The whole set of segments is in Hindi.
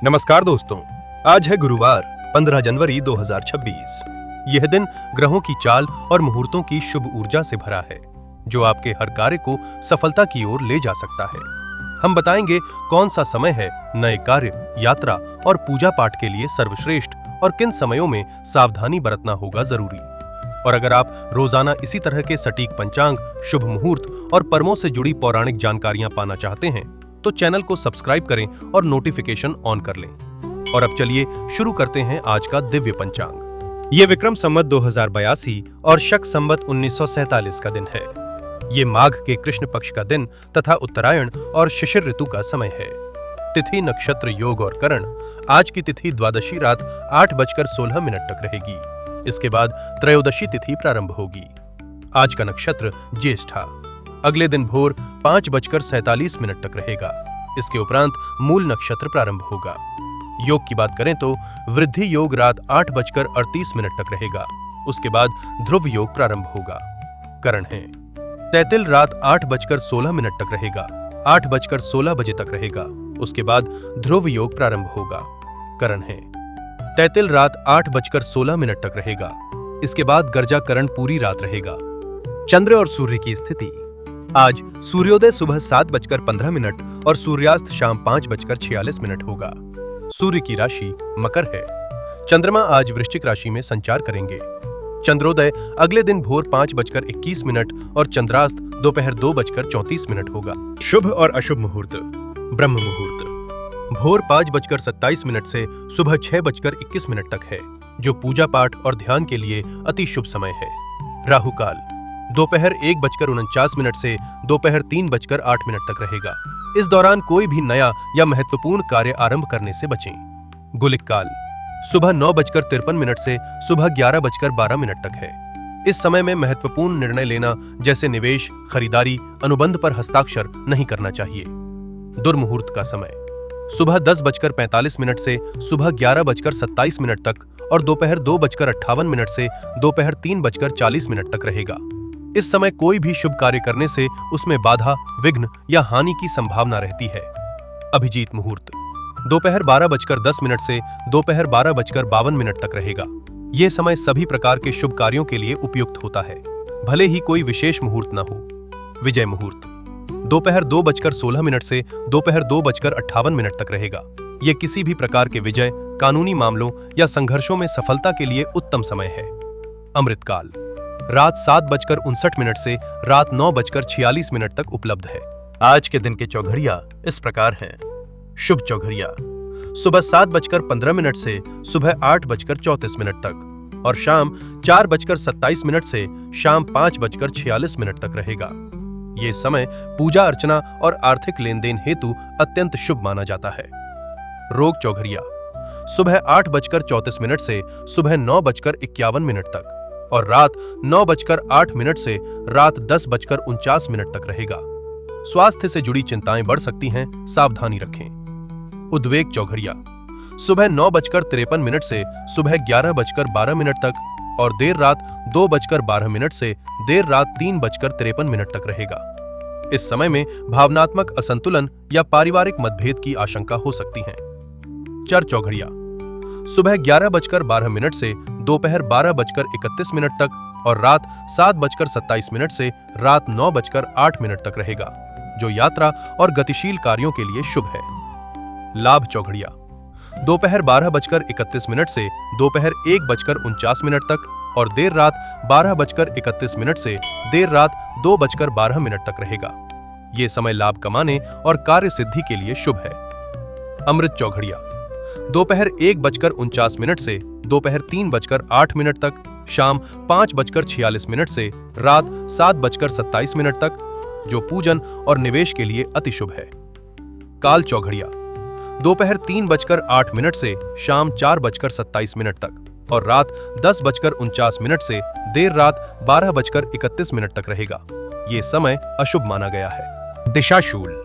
नमस्कार दोस्तों, आज है गुरुवार 15 जनवरी 2026। यह दिन ग्रहों की चाल और मुहूर्तों की शुभ ऊर्जा से भरा है, जो आपके हर कार्य को सफलता की ओर ले जा सकता है। हम बताएंगे कौन सा समय है नए कार्य, यात्रा और पूजा पाठ के लिए सर्वश्रेष्ठ और किन समयों में सावधानी बरतना होगा जरूरी। और अगर आप रोजाना इसी तरह के सटीक पंचांग, शुभ मुहूर्त और पर्वों से जुड़ी पौराणिक जानकारियां पाना चाहते हैं तो चैनल को सब्सक्राइब करें और नोटिफिकेशन ऑन कर लें। और अब चलिए शुरू करते हैं आज का दिव्य पंचांग। ये विक्रम संवत 2082 और शक संवत 1947 का दिन है। ये माघ के कृष्ण पक्ष का दिन तथा उत्तरायण और शिशिर ऋतु का समय है। तिथि, नक्षत्र, योग और करण। आज की तिथि द्वादशी रात 8:16 तक रहेगी। इसके बाद त्रयोदशी तिथि प्रारंभ होगी। आज का नक्षत्र ज्येष्ठा। अगले दिन भोर 5:47 तक रहेगा। इसके उपरांत मूल नक्षत्र प्रारंभ होगा। योग की बात करें तो वृद्धि योग रात 8:38 तक रहेगा। उसके बाद ध्रुव योग प्रारंभ होगा। करण है तैतिल रात 8:16 तक रहेगा। 8:16 बजे तक रहेगा। उसके बाद ध्रुव योग प्रारंभ होगा। करण है तैतिल रात 8:16 तक रहेगा। इसके बाद गर्जा करण पूरी रात रहेगा। चंद्र और सूर्य की स्थिति। आज सूर्योदय सुबह 7:15 और सूर्यास्त शाम 5:46 होगा। सूर्य की राशि मकर है। चंद्रमा आज वृश्चिक राशि में संचार करेंगे। चंद्रोदय अगले दिन भोर 5:21 और चंद्रास्त दोपहर 2:34 होगा। शुभ और अशुभ मुहूर्त। ब्रह्म मुहूर्त भोर 5:27 से सुबह 6:21 तक है, जो पूजा पाठ और ध्यान के लिए अति शुभ समय है। राहु काल दोपहर 1:49 से दोपहर 3:08 तक रहेगा। इस दौरान कोई भी नया या महत्वपूर्ण कार्य आरंभ करने से बचें। गुलिक काल सुबह 9:53 से सुबह 11:12 तक है। इस समय में महत्वपूर्ण निर्णय लेना जैसे निवेश, खरीदारी, अनुबंध पर हस्ताक्षर नहीं करना चाहिए। दुर्मुहूर्त का समय सुबह 10:45 से सुबह 11:27 तक और दोपहर 2:58 से दोपहर 3:40 तक रहेगा। इस समय कोई भी शुभ कार्य करने से उसमें बाधा, विघ्न या हानि की संभावना रहती है। अभिजीत मुहूर्त दोपहर 12:10 से दोपहर 12:52 तक रहेगा। यह समय सभी प्रकार के शुभ कार्यों के लिए उपयुक्त होता है, भले ही कोई विशेष मुहूर्त न हो। विजय मुहूर्त दोपहर 2:16 से दोपहर 2:58 तक रहेगा। यह किसी भी प्रकार के विजय, कानूनी मामलों या संघर्षों में सफलता के लिए उत्तम समय है। अमृतकाल रात 7:59 से रात 9:46 तक उपलब्ध है। आज के दिन के चौघड़िया इस प्रकार हैं। शुभ चौघड़िया सुबह 7:15 से सुबह 8:34 तक और शाम 4:27 से शाम 5:46 तक रहेगा। ये समय पूजा अर्चना और आर्थिक लेन देन हेतु अत्यंत शुभ माना जाता है। रोग चौघड़िया सुबह 8:34 से सुबह 9:51 तक और रात 9:08 से रात 10:49 तक रहेगा। स्वास्थ्य से जुड़ी चिंताएं बढ़ सकती हैं, सावधानी रखें। उद्वेग चौघड़िया सुबह 9:53 से सुबह 11:12 तक और देर रात 2:12 से देर रात 3:53 तक रहेगा। इस समय में भावनात्मक असंतुलन या पारिवारिक मतभेद की आशंका हो सकती है। चर चौघड़िया सुबह 11:12 से दोपहर 12:31 तक और रात 7:27 से रात 9:08 तक रहेगा, जो यात्रा और गतिशील कार्यों के लिए शुभ है। लाभ चौघड़िया दोपहर 12:31 से दोपहर 1:49 तक और देर रात 12:31 से देर रात 2:12 तक रहेगा। ये समय लाभ कमाने और कार्य सिद्धि के लिए शुभ है। अमृत चौघड़िया दोपहर 1:49 से दोपहर 3:08 तक, शाम 5:46 से रात 7:27 तक, जो पूजन और निवेश के लिए अति शुभ है। काल चौघड़िया दोपहर 3:08 से शाम 4:27 तक और रात 10:49 से देर रात 12:31 तक रहेगा। ये समय अशुभ माना गया है। दिशाशूल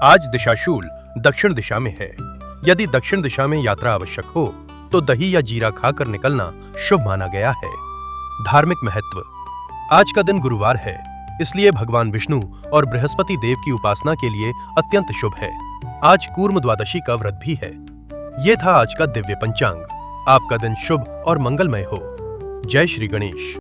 आज दिशाशूल दक्षिण दिशा में है। यदि दक्षिण दिशा में यात्रा आवश्यक हो तो दही या जीरा खाकर निकलना शुभ माना गया है। धार्मिक महत्व आज का दिन गुरुवार है, इसलिए भगवान विष्णु और बृहस्पति देव की उपासना के लिए अत्यंत शुभ है। आज कूर्म द्वादशी का व्रत भी है। ये था आज का दिव्य पंचांग। आपका दिन शुभ और मंगलमय हो। जय श्री गणेश।